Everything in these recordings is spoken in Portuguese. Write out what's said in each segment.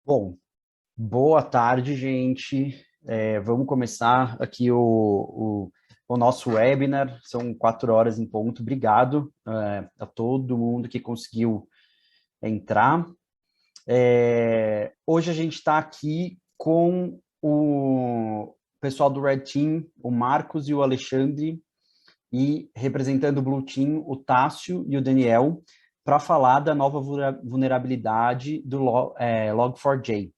Bom, boa tarde, gente. Vamos começar aqui o nosso webinar. São 4 horas em ponto. Obrigado, a todo mundo que conseguiu entrar. Hoje a gente está aqui com o pessoal do Red Team, o Marcos e o Alexandre, e representando o Blue Team, o Tássio e o Daniel, para falar da nova vulnerabilidade do Log4j.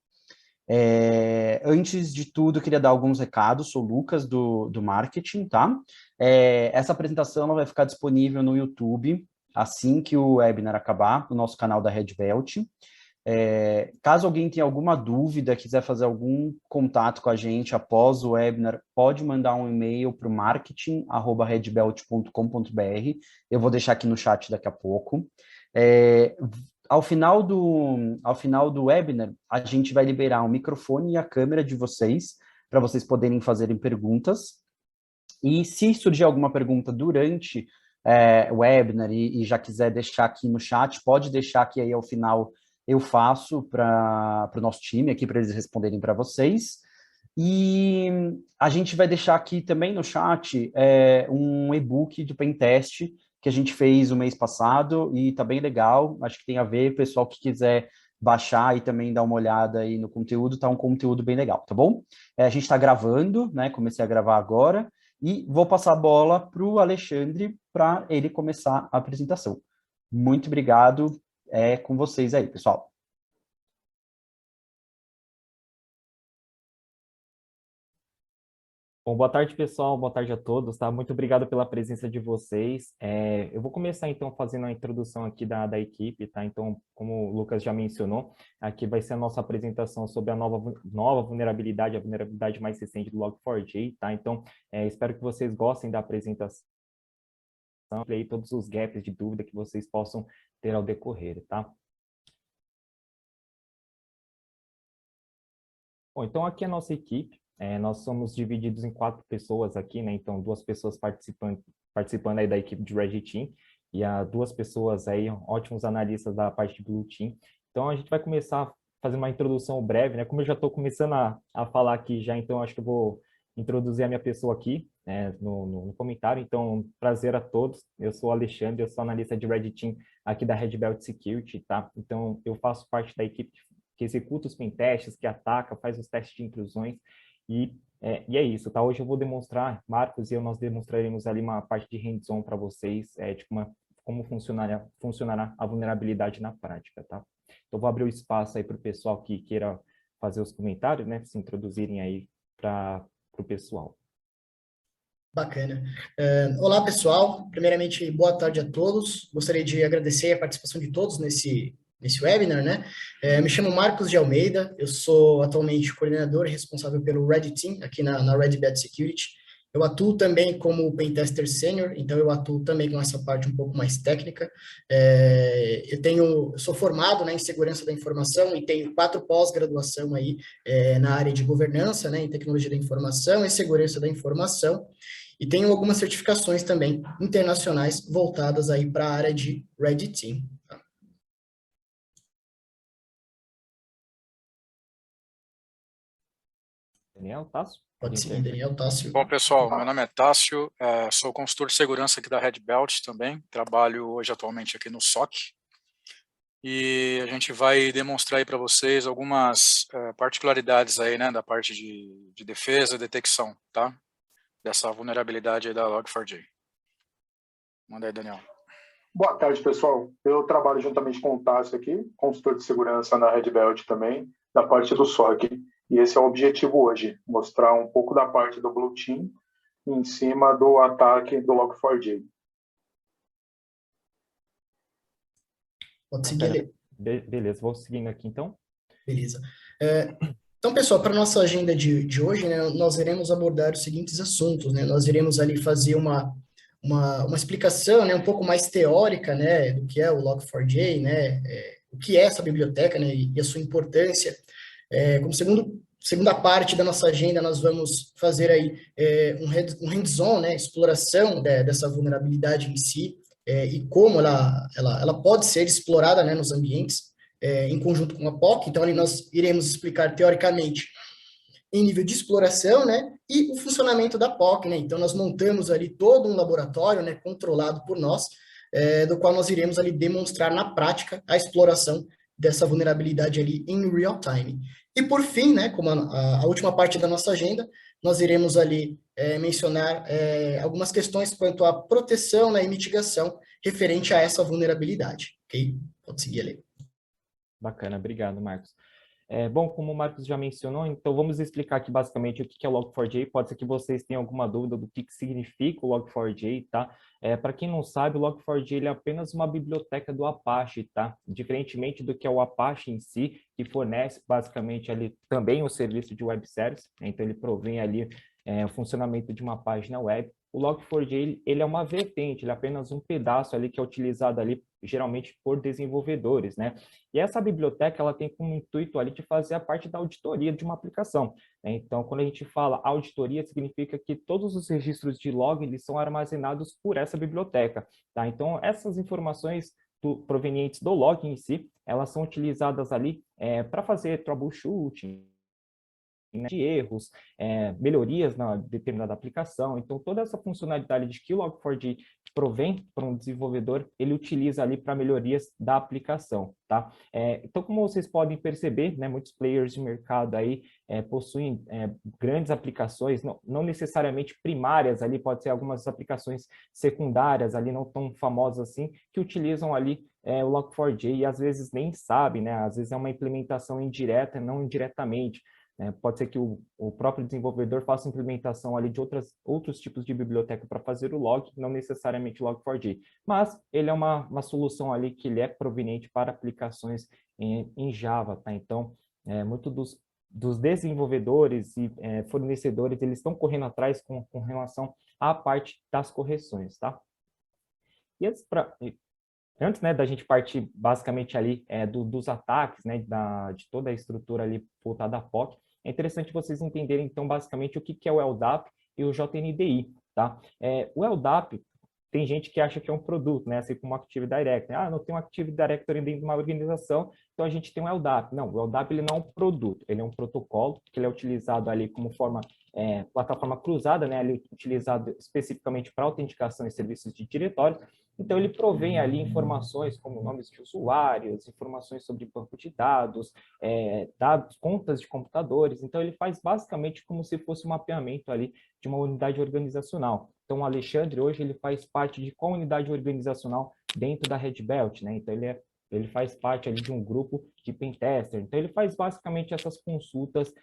Antes de tudo, eu queria dar alguns recados. Sou o Lucas, do marketing, tá? Essa apresentação ela vai ficar disponível no YouTube assim que o webinar acabar, no nosso canal da Red Belt. Caso alguém tenha alguma dúvida, quiser fazer algum contato com a gente após o webinar, pode mandar um e-mail para o marketing@redbelt.com.br. Eu vou deixar aqui no chat daqui a pouco. Ao final do webinar, a gente vai liberar o microfone e a câmera de vocês, para vocês poderem fazerem perguntas. E se surgir alguma pergunta durante o webinar e já quiser deixar aqui no chat, pode deixar que aí ao final eu faço para o nosso time aqui, para eles responderem para vocês. E a gente vai deixar aqui também no chat um e-book do Pentest que a gente fez o mês passado e tá bem legal, acho que tem a ver, pessoal que quiser baixar e também dar uma olhada aí no conteúdo, tá um conteúdo bem legal, tá bom? A gente está gravando, né, comecei a gravar agora, e vou passar a bola para o Alexandre para ele começar a apresentação. Muito obrigado, com vocês aí, pessoal. Bom, boa tarde, pessoal. Boa tarde a todos, tá? Muito obrigado pela presença de vocês. Eu vou começar, então, fazendo a introdução aqui da equipe, tá? Então, como o Lucas já mencionou, aqui vai ser a nossa apresentação sobre a nova vulnerabilidade, a vulnerabilidade mais recente do Log4j, tá? Então, espero que vocês gostem da apresentação e aí todos os gaps de dúvida que vocês possam ter ao decorrer, tá? Bom, então aqui é a nossa equipe. Nós somos divididos em 4 pessoas aqui, né? Então, 2 pessoas participando aí da equipe de Red Team e 2 pessoas aí, ótimos analistas da parte de Blue Team. Então, a gente vai começar a fazer uma introdução breve, né? Como eu já estou começando a falar aqui já, então acho que eu vou introduzir a minha pessoa aqui, né, no comentário. Então, prazer a todos. Eu sou o Alexandre, eu sou analista de Red Team aqui da Red Belt Security, tá? Então, eu faço parte da equipe que executa os pentests, que ataca, faz os testes de intrusões, e é isso, tá? Hoje eu vou demonstrar, Marcos e eu, nós demonstraremos ali uma parte de hands-on para vocês, de como funcionará a vulnerabilidade na prática, tá? Então, vou abrir o espaço aí para o pessoal que queira fazer os comentários, né? Se introduzirem aí para o pessoal. Bacana. Olá, pessoal. Primeiramente, boa tarde a todos. Gostaria de agradecer a participação de todos nesse webinar, né? Me chamo Marcos de Almeida, eu sou atualmente coordenador responsável pelo Red Team, aqui na Red Belt Security. Eu atuo também como Pentester Senior, então eu atuo também com essa parte um pouco mais técnica. Eu sou formado, né, em segurança da informação e tenho 4 pós-graduação aí na área de governança, né, em tecnologia da informação e segurança da informação. E tenho algumas certificações também internacionais voltadas aí para a área de Red Team. Daniel, Tássio? Pode seguir, Daniel, Tássio. Bom, pessoal, meu nome é Tássio, sou consultor de segurança aqui da Red Belt também, trabalho hoje atualmente aqui no SOC, e a gente vai demonstrar aí para vocês algumas particularidades aí, né, da parte de defesa e detecção, tá? Dessa vulnerabilidade aí da Log4j. Manda aí, Daniel. Boa tarde, pessoal. Eu trabalho juntamente com o Tássio aqui, consultor de segurança na Red Belt também, da parte do SOC. E esse é o objetivo hoje, mostrar um pouco da parte do Blue Team em cima do ataque do Log4j. Pode seguir. Beleza, vou seguindo aqui então. Beleza. Então, pessoal, para a nossa agenda de hoje, né, nós iremos abordar os seguintes assuntos, né? Nós iremos ali fazer uma explicação, né, um pouco mais teórica, né, do que é o Log4j, né, o que é essa biblioteca, né, e a sua importância. Como segunda parte da nossa agenda, nós vamos fazer aí um hands-on, né, exploração dessa vulnerabilidade em si, e como ela pode ser explorada, né, nos ambientes. em conjunto com a POC. Então, ali nós iremos explicar teoricamente em nível de exploração, né, e o funcionamento da POC, né, então nós montamos ali todo um laboratório, né, controlado por nós, do qual nós iremos ali demonstrar na prática a exploração dessa vulnerabilidade ali em real time. E por fim, né, como a última parte da nossa agenda, nós iremos ali mencionar algumas questões quanto à proteção, né, e mitigação referente a essa vulnerabilidade, ok? Pode seguir ali. Bacana, obrigado, Marcos. Bom, como o Marcos já mencionou, então vamos explicar aqui basicamente o que é o Log4j. Pode ser que vocês tenham alguma dúvida do que significa o Log4j, tá? Para quem não sabe, o Log4j ele é apenas uma biblioteca do Apache, tá? Diferentemente do que é o Apache em si, que fornece basicamente ali também o serviço de web service, né? Então ele provém ali o funcionamento de uma página web. O Log4j ele é uma vertente, ele é apenas um pedaço ali que é utilizado ali geralmente por desenvolvedores, né? E essa biblioteca, ela tem como intuito ali de fazer a parte da auditoria de uma aplicação, né? Então, quando a gente fala auditoria, significa que todos os registros de log, eles são armazenados por essa biblioteca, tá? Então, essas informações provenientes do log em si, elas são utilizadas ali para fazer troubleshooting, de erros, melhorias na determinada aplicação. Então, toda essa funcionalidade de que o Log4j provém para um desenvolvedor, ele utiliza ali para melhorias da aplicação, tá? Então, como vocês podem perceber, né, muitos players de mercado aí possuem grandes aplicações, não necessariamente primárias ali, pode ser algumas aplicações secundárias ali, não tão famosas assim, que utilizam ali o Log4j e às vezes nem sabem, né? Às vezes é uma implementação indireta, não indiretamente. Pode ser que o próprio desenvolvedor faça implementação ali de outros tipos de biblioteca para fazer o log, não necessariamente o Log4j, mas ele é uma solução ali que ele é proveniente para aplicações em Java, tá? Então, muito dos desenvolvedores e fornecedores, eles estão correndo atrás com relação à parte das correções, tá? E antes, né, da gente partir basicamente ali dos ataques, né, de toda a estrutura ali voltada à POC, é interessante vocês entenderem, então, basicamente, o que é o LDAP e o JNDI, tá? O LDAP, tem gente que acha que é um produto, né, assim como o Active Directory. Ah, não tem um Active Directory dentro de uma organização, então a gente tem um LDAP. Não, o LDAP ele não é um produto, ele é um protocolo que ele é utilizado ali como plataforma cruzada, né, ele é utilizado especificamente para autenticação e serviços de diretório. Então, ele provém ali informações como nomes de usuários, informações sobre banco de dados, dados, contas de computadores. Então, ele faz basicamente como se fosse um mapeamento ali de uma unidade organizacional. Então, o Alexandre, hoje, ele faz parte de qual unidade organizacional dentro da Red Belt, né? Então, ele faz parte ali de um grupo de pentester. Então, ele faz basicamente essas consultas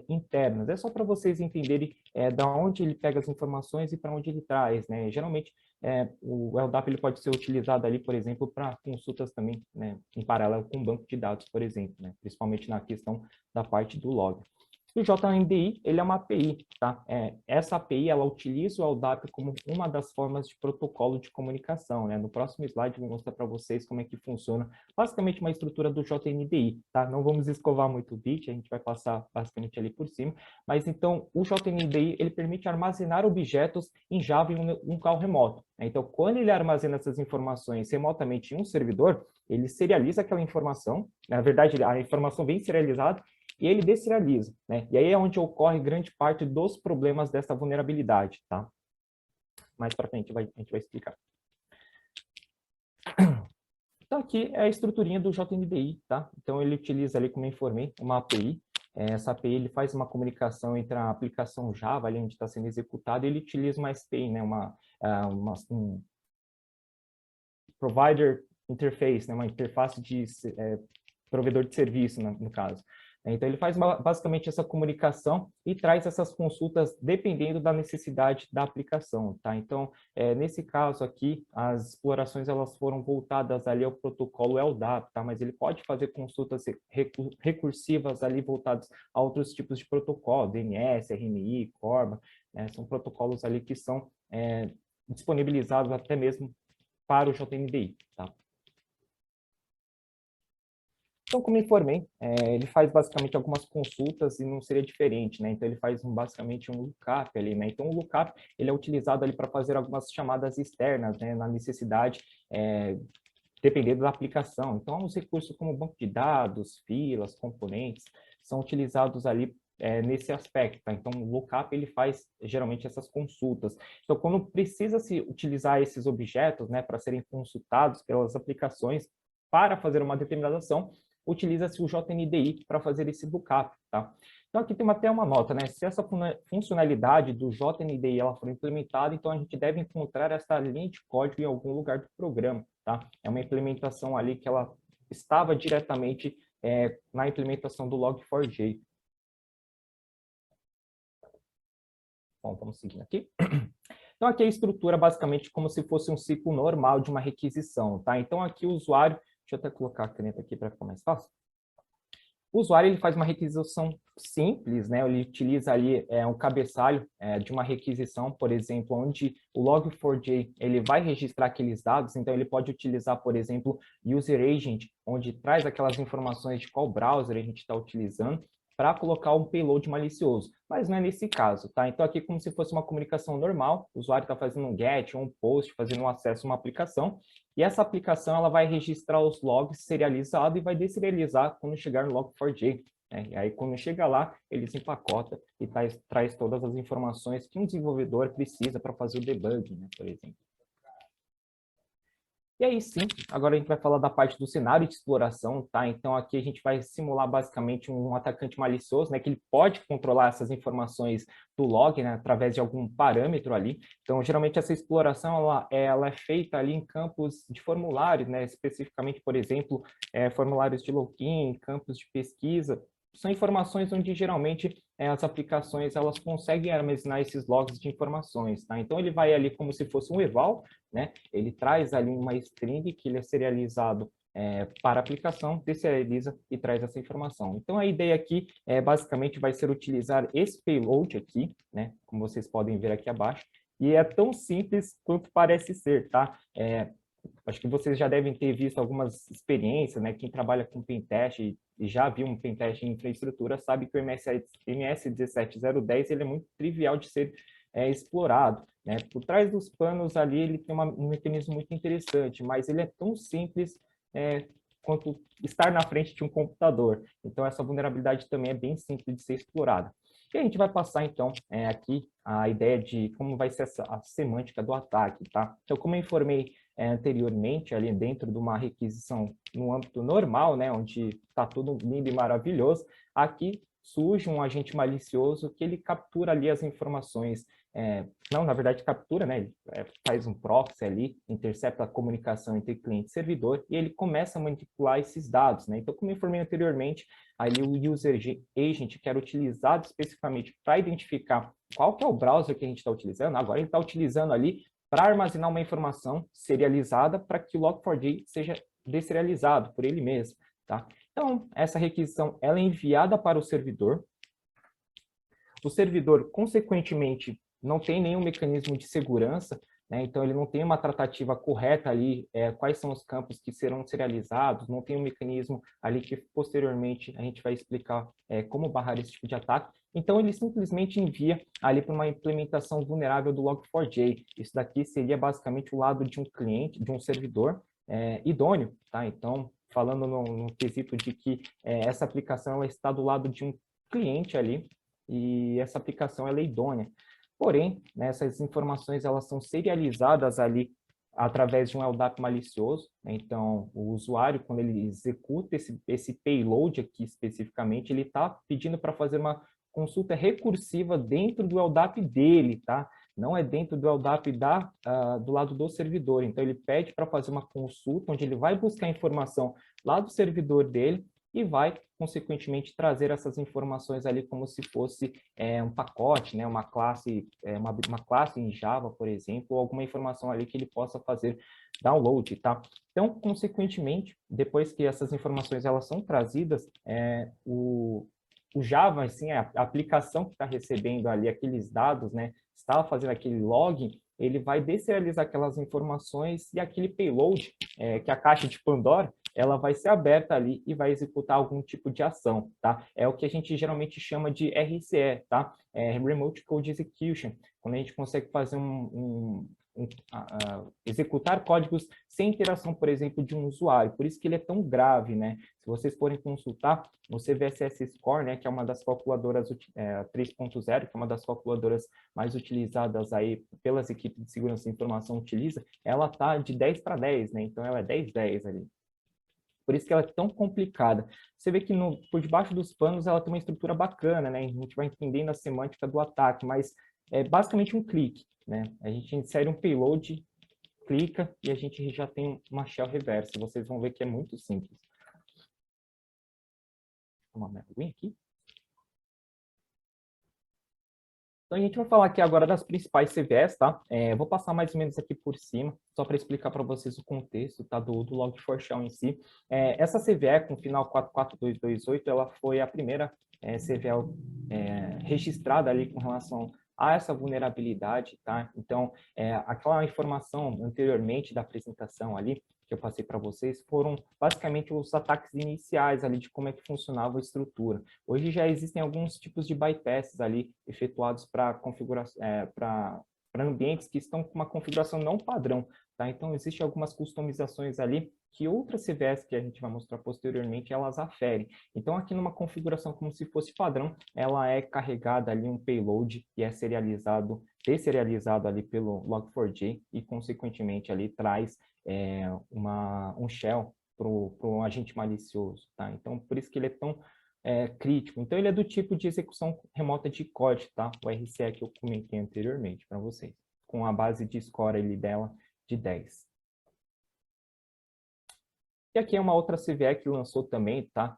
internas. É só para vocês entenderem da onde ele pega as informações e para onde ele traz, né? Geralmente, o LDAP ele pode ser utilizado ali, por exemplo, para consultas também, né, em paralelo com o banco de dados, por exemplo, né, principalmente na questão da parte do log. E o JNDI, ele é uma API, tá? Essa API, ela utiliza o LDAP como uma das formas de protocolo de comunicação, né? No próximo slide, eu vou mostrar para vocês como é que funciona, basicamente, uma estrutura do JNDI, tá? Não vamos escovar muito o bit, a gente vai passar basicamente ali por cima, mas então, o JNDI, ele permite armazenar objetos em Java em um local remoto, né? Então, quando ele armazena essas informações remotamente em um servidor, ele serializa aquela informação, na verdade, a informação vem serializada, e ele deserializa, né? E aí é onde ocorre grande parte dos problemas dessa vulnerabilidade, tá? Mais para frente a gente vai explicar. Então aqui é a estruturinha do JNDI, tá? Então ele utiliza ali, como eu informei, uma API. Essa API ele faz uma comunicação entre a aplicação Java, ali onde está sendo executado, e ele utiliza uma SPI, né? Um Provider Interface, né? Uma interface de provedor de serviço, no caso. Então, ele faz basicamente essa comunicação e traz essas consultas dependendo da necessidade da aplicação, tá? Então, nesse caso aqui, as explorações elas foram voltadas ali ao protocolo LDAP, tá? Mas ele pode fazer consultas recursivas ali voltadas a outros tipos de protocolo, DNS, RMI, CORBA, né? São protocolos ali que são disponibilizados até mesmo para o JNDI, tá? Então, como informei, ele faz basicamente algumas consultas e não seria diferente, né? Então, ele faz basicamente um lookup ali, né? Então, o lookup, ele é utilizado ali para fazer algumas chamadas externas, né? Na necessidade dependendo da aplicação. Então, os recursos como banco de dados, filas, componentes, são utilizados ali nesse aspecto, tá? Então, o lookup, ele faz, geralmente, essas consultas. Então, quando precisa se utilizar esses objetos, né, para serem consultados pelas aplicações para fazer uma determinada ação, utiliza-se o JNDI para fazer esse lookup, tá? Então, aqui tem até uma nota, né? Se essa funcionalidade do JNDI ela for implementada, então a gente deve encontrar essa linha de código em algum lugar do programa, tá? É uma implementação ali que ela estava diretamente na implementação do Log4j. Bom, vamos seguindo aqui. Então, aqui a estrutura basicamente como se fosse um ciclo normal de uma requisição, tá? Então, aqui o usuário, deixa eu até colocar a caneta aqui para ficar mais fácil. O usuário ele faz uma requisição simples, né? Ele utiliza ali um cabeçalho de uma requisição, por exemplo, onde o Log4j ele vai registrar aqueles dados, então ele pode utilizar, por exemplo, User Agent, onde traz aquelas informações de qual browser a gente está utilizando, para colocar um payload malicioso, mas não é nesse caso, tá? Então aqui como se fosse uma comunicação normal, o usuário está fazendo um GET ou um POST, fazendo um acesso a uma aplicação, e essa aplicação ela vai registrar os logs serializados e vai deserializar quando chegar no Log4j, né? E aí quando chega lá, ele se empacota e traz todas as informações que um desenvolvedor precisa para fazer o debug, né, por exemplo. E aí sim, agora a gente vai falar da parte do cenário de exploração, tá? Então aqui a gente vai simular basicamente um atacante malicioso, né? Que ele pode controlar essas informações do log, né? Através de algum parâmetro ali. Então geralmente essa exploração ela é feita ali em campos de formulários, né? Especificamente, por exemplo, formulários de login, campos de pesquisa. São informações onde geralmente as aplicações elas conseguem armazenar esses logs de informações, tá? Então ele vai ali como se fosse um eval, né? Ele traz ali uma string que ele é serializado para a aplicação, deserializa e traz essa informação. Então a ideia aqui basicamente vai ser utilizar esse payload aqui, né? Como vocês podem ver aqui abaixo, e é tão simples quanto parece ser, tá? Acho que vocês já devem ter visto algumas experiências, né? Quem trabalha com pentest e já viu um pentest em infraestrutura sabe que o MS17010 ele é muito trivial de ser explorado, né? Por trás dos panos ali ele tem um mecanismo muito interessante, mas ele é tão simples quanto estar na frente de um computador. Então essa vulnerabilidade também é bem simples de ser explorada. E a gente vai passar, então, aqui a ideia de como vai ser a semântica do ataque, tá? Então, como eu informei anteriormente, ali dentro de uma requisição no âmbito normal, né, onde está tudo lindo e maravilhoso, aqui surge um agente malicioso que ele captura ali as informações, não, na verdade captura, né, ele faz um proxy ali, intercepta a comunicação entre cliente e servidor, e ele começa a manipular esses dados, né? Então, como eu informei anteriormente, ali o User Agent que era utilizado especificamente para identificar qual que é o browser que a gente está utilizando, agora ele está utilizando ali para armazenar uma informação serializada para que o Log4j seja deserializado por ele mesmo, tá? Então, essa requisição ela é enviada para o servidor. O servidor, consequentemente, não tem nenhum mecanismo de segurança, né? Então ele não tem uma tratativa correta ali, quais são os campos que serão serializados, não tem um mecanismo ali que posteriormente a gente vai explicar como barrar esse tipo de ataque. Então ele simplesmente envia ali para uma implementação vulnerável do Log4j. Isso daqui seria basicamente o lado de um cliente, de um servidor idôneo, tá? Então, falando no quesito de que essa aplicação ela está do lado de um cliente ali, e essa aplicação ela é idônea. Porém, né, essas informações elas são serializadas ali através de um LDAP malicioso, né? Então, o usuário, quando ele executa esse payload aqui especificamente, ele está pedindo para fazer uma consulta recursiva dentro do LDAP dele, tá? Não é dentro do LDAP do lado do servidor. Então, ele pede para fazer uma consulta, onde ele vai buscar informação lá do servidor dele, e vai, consequentemente, trazer essas informações ali como se fosse um pacote, né? Uma classe em Java, por exemplo, ou alguma informação ali que ele possa fazer download, tá? Então, consequentemente, depois que essas informações elas são trazidas, o Java, assim, a aplicação que está recebendo ali aqueles dados, né? Está fazendo aquele login, ele vai deserializar aquelas informações e aquele payload, que é a caixa de Pandora, ela vai ser aberta ali e vai executar algum tipo de ação, tá? É o que a gente geralmente chama de RCE, tá? Remote Code Execution, quando a gente consegue fazer um executar códigos sem interação, por exemplo, de um usuário. Por isso que ele é tão grave, né? Se vocês forem consultar o CVSS Score, né, que é uma das calculadoras 3.0, que é uma das calculadoras mais utilizadas aí pelas equipes de segurança da informação utiliza, ela está de 10 para 10, né? Então ela é 10/10 ali. Por isso que ela é tão complicada. Você vê que por debaixo dos panos ela tem uma estrutura bacana, né? A gente vai entendendo a semântica do ataque, mas é basicamente um clique, né? A gente insere um payload, clica e a gente já tem uma shell reversa. Vocês vão ver que é muito simples. Vou tomar uma aguinha aqui. Então, a gente vai falar aqui agora das principais CVEs, tá? Vou passar mais ou menos aqui por cima, só para explicar para vocês o contexto, tá? Do Log4Shell em si. Essa CVE, com final 44228, ela foi a primeira CVE registrada ali com relação a essa vulnerabilidade, tá? Então, aquela informação anteriormente da apresentação ali, que eu passei para vocês, foram basicamente os ataques iniciais ali de como é que funcionava a estrutura. Hoje já existem alguns tipos de bypasses ali efetuados para configuração, para ambientes que estão com uma configuração não padrão, tá? Então, existem algumas customizações ali que outras CVEs que a gente vai mostrar posteriormente, elas aferem. Então, aqui numa configuração como se fosse padrão, ela é carregada ali um payload e é deserializado ali pelo Log4j e, consequentemente, ali traz um shell para o agente malicioso, tá? Então, por isso que ele é tão crítico. Então, ele é do tipo de execução remota de código, tá? O RCE que eu comentei anteriormente para vocês, com a base de score ali dela de 10. E aqui é uma outra CVE que lançou também, tá?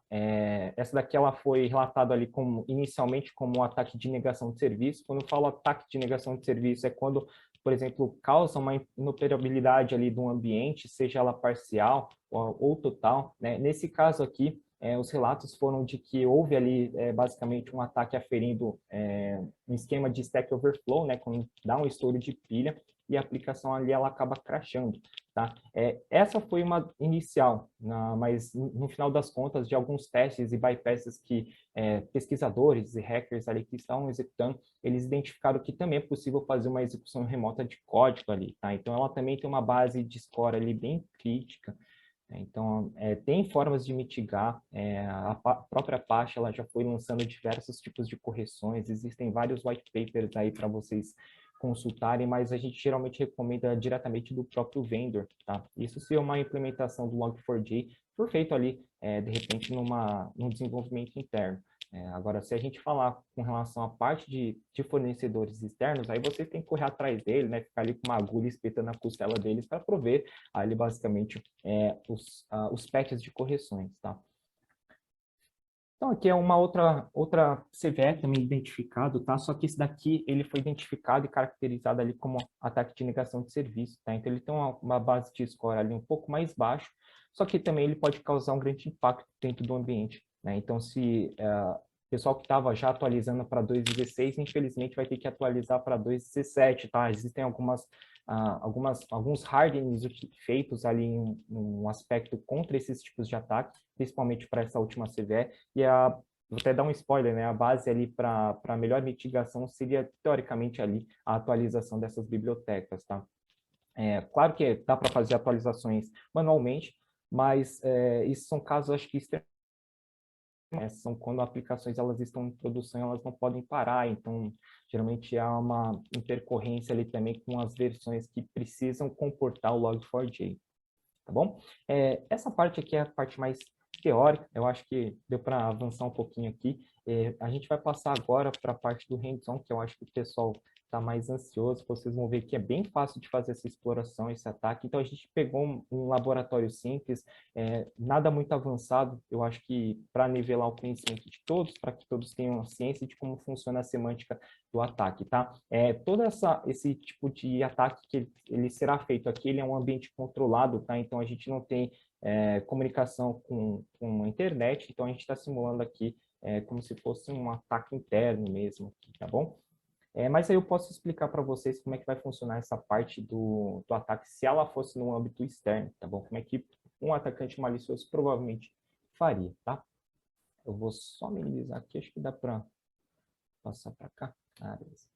Essa daqui ela foi relatada ali inicialmente como um ataque de negação de serviço. Quando eu falo ataque de negação de serviço, é quando, por exemplo, causa uma inoperabilidade ali do ambiente, seja ela parcial ou total, né? Nesse caso aqui, os relatos foram de que houve ali basicamente um ataque aferindo um esquema de Stack Overflow, né? Quando dá um estouro de pilha e a aplicação ali ela acaba crashando. Tá? Essa foi uma inicial, mas no final das contas, de alguns testes e bypasses que pesquisadores e hackers ali que estavam executando, eles identificaram que também é possível fazer uma execução remota de código ali. Tá? Então, ela também tem uma base de score ali bem crítica. Então, tem formas de mitigar. A própria Apache ela já foi lançando diversos tipos de correções. Existem vários white papers aí para vocês consultarem, mas a gente geralmente recomenda diretamente do próprio vendor, tá? Isso se é uma implementação do Log4j, for feito ali, de repente, num desenvolvimento interno. Agora, se a gente falar com relação à parte de fornecedores externos, aí você tem que correr atrás dele, né? Ficar ali com uma agulha espetando a costela deles para prover ali, basicamente, os patches de correções, tá? Então, aqui é uma outra CVE também identificado, tá? Só que esse daqui, ele foi identificado e caracterizado ali como ataque de negação de serviço, tá? Então, ele tem uma base de score ali um pouco mais baixo, só que também ele pode causar um grande impacto dentro do ambiente, né? Então, se o pessoal que estava já atualizando para 2.16, infelizmente vai ter que atualizar para 2.17, tá? Existem alguns hardenings feitos ali em um aspecto contra esses tipos de ataque, principalmente para essa última CVE, e vou até dar um spoiler, né? A base ali para melhor mitigação seria, teoricamente, ali a atualização dessas bibliotecas, tá? Claro que dá para fazer atualizações manualmente, mas isso são casos, acho que são quando aplicações elas estão em produção, elas não podem parar, então geralmente há uma intercorrência ali também com as versões que precisam comportar o Log4j, tá bom? Essa parte aqui é a parte mais teórica, eu acho que deu para avançar um pouquinho aqui. A gente vai passar agora para a parte do hands-on, que eu acho que o pessoal está mais ansioso. Vocês vão ver que é bem fácil de fazer essa exploração, esse ataque. Então, a gente pegou um laboratório simples, nada muito avançado, eu acho que para nivelar o conhecimento de todos, para que todos tenham ciência de como funciona a semântica do ataque, tá? Todo esse tipo de ataque que ele será feito aqui, ele é um ambiente controlado, tá? Então, a gente não tem comunicação com a internet, então a gente está simulando aqui como se fosse um ataque interno mesmo, tá bom? Mas aí eu posso explicar para vocês como é que vai funcionar essa parte do ataque se ela fosse no âmbito externo, tá bom? Como é que um atacante malicioso provavelmente faria, tá? Eu vou só minimizar aqui, acho que dá para passar para cá. Beleza.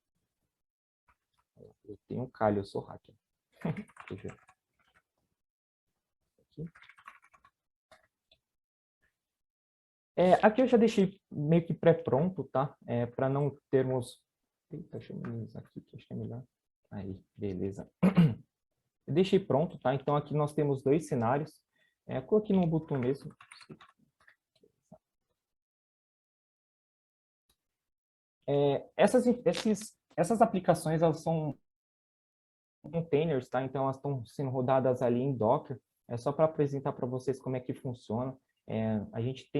Eu tenho um calho, eu sou hacker. Deixa eu ver. Aqui eu já deixei meio que pré-pronto, tá? Para não termos... Eita, deixa eu minimizar aqui, que acho que é melhor. Aí, beleza. Eu deixei pronto, tá? Então aqui nós temos 2 cenários. Coloquei no botão mesmo. Essas aplicações, elas são containers, tá? Então elas estão sendo rodadas ali em Docker. É só para apresentar para vocês como é que funciona. A gente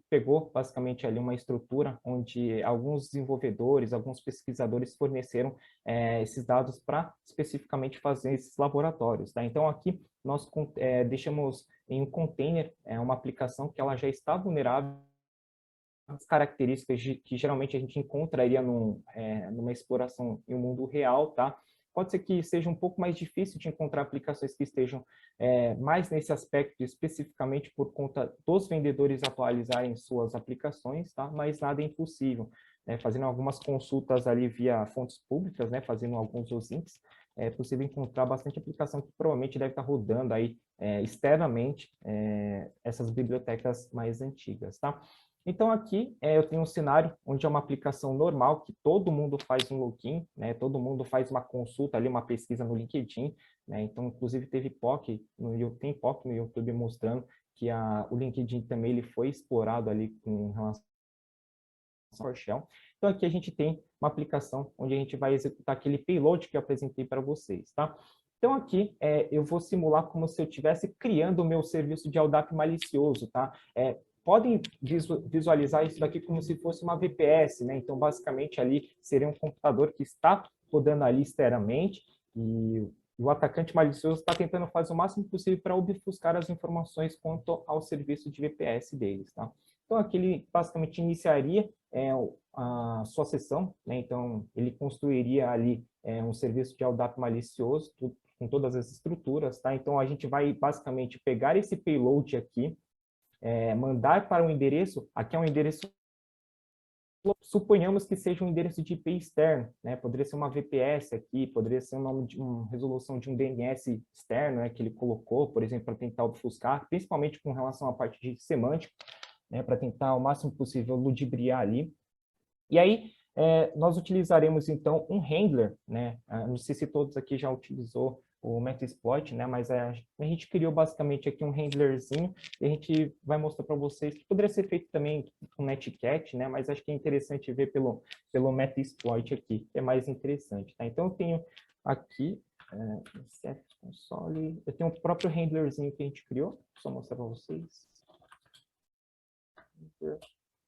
pegou basicamente ali uma estrutura onde alguns desenvolvedores, alguns pesquisadores forneceram esses dados para especificamente fazer esses laboratórios, tá? Então aqui nós deixamos em um container uma aplicação que ela já está vulnerável às características que geralmente a gente encontraria numa exploração em um mundo real, tá? Pode ser que seja um pouco mais difícil de encontrar aplicações que estejam mais nesse aspecto, especificamente por conta dos vendedores atualizarem suas aplicações, tá? Mas nada é impossível. Fazendo algumas consultas ali via fontes públicas, fazendo alguns OSINTs, é possível encontrar bastante aplicação que provavelmente deve estar rodando aí externamente essas bibliotecas mais antigas, tá? Então, aqui eu tenho um cenário onde é uma aplicação normal, que todo mundo faz um login, todo mundo faz uma consulta ali, uma pesquisa no LinkedIn, então, inclusive, tem POC no YouTube mostrando que o LinkedIn também ele foi explorado ali com relação ao PowerShell. Então, aqui a gente tem uma aplicação onde a gente vai executar aquele payload que eu apresentei para vocês, tá? Então, aqui eu vou simular como se eu estivesse criando o meu serviço de LDAP malicioso, tá? Podem visualizar isso daqui como se fosse uma VPS, Então, basicamente, ali seria um computador que está rodando ali externamente e o atacante malicioso está tentando fazer o máximo possível para obfuscar as informações quanto ao serviço de VPS deles, tá? Então, aqui ele basicamente iniciaria a sua sessão, Então, ele construiria ali um serviço de LDAP malicioso, com todas as estruturas, tá? Então, a gente vai basicamente pegar esse payload aqui, mandar para um endereço, aqui é um endereço, suponhamos que seja um endereço de IP externo, Poderia ser uma VPS aqui, poderia ser uma resolução de um DNS externo, que ele colocou, por exemplo, para tentar obfuscar, principalmente com relação à parte de semântica, para tentar o máximo possível ludibriar ali. E aí, nós utilizaremos, então, um handler, Não sei se todos aqui já utilizou o Metasploit, mas a gente criou basicamente aqui um handlerzinho e a gente vai mostrar para vocês que poderia ser feito também com Netcat, Mas acho que é interessante ver pelo Metasploit aqui, que é mais interessante, tá? Então, eu tenho aqui, console, eu tenho o próprio handlerzinho que a gente criou, só mostrar para vocês.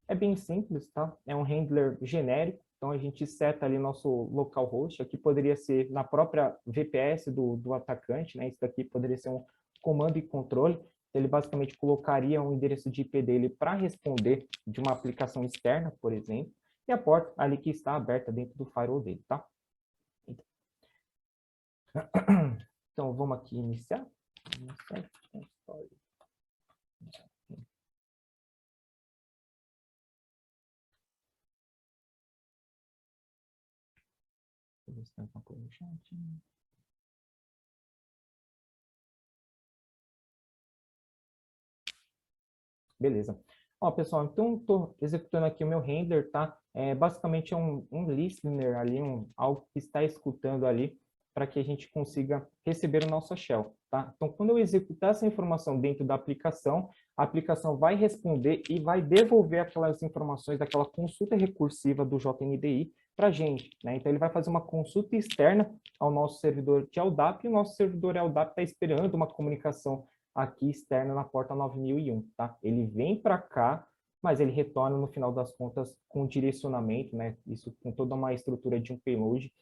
É bem simples, tá? É um handler genérico, então a gente seta ali nosso localhost, aqui poderia ser na própria VPS do atacante, Isso daqui poderia ser um comando e controle, ele basicamente colocaria um endereço de IP dele para responder de uma aplicação externa, por exemplo, e a porta ali que está aberta dentro do firewall dele, tá? Então, vamos aqui iniciar. Beleza. Ó, pessoal, então estou executando aqui o meu render, tá? Basicamente é um listener ali, algo que está escutando ali para que a gente consiga receber o nosso shell, tá? Então, quando eu executar essa informação dentro da aplicação, a aplicação vai responder e vai devolver aquelas informações daquela consulta recursiva do JNDI para a gente, Então, ele vai fazer uma consulta externa ao nosso servidor de LDAP e o nosso servidor LDAP está esperando uma comunicação aqui externa na porta 9001, tá? Ele vem para cá, mas ele retorna no final das contas com direcionamento, Isso com toda uma estrutura de um payload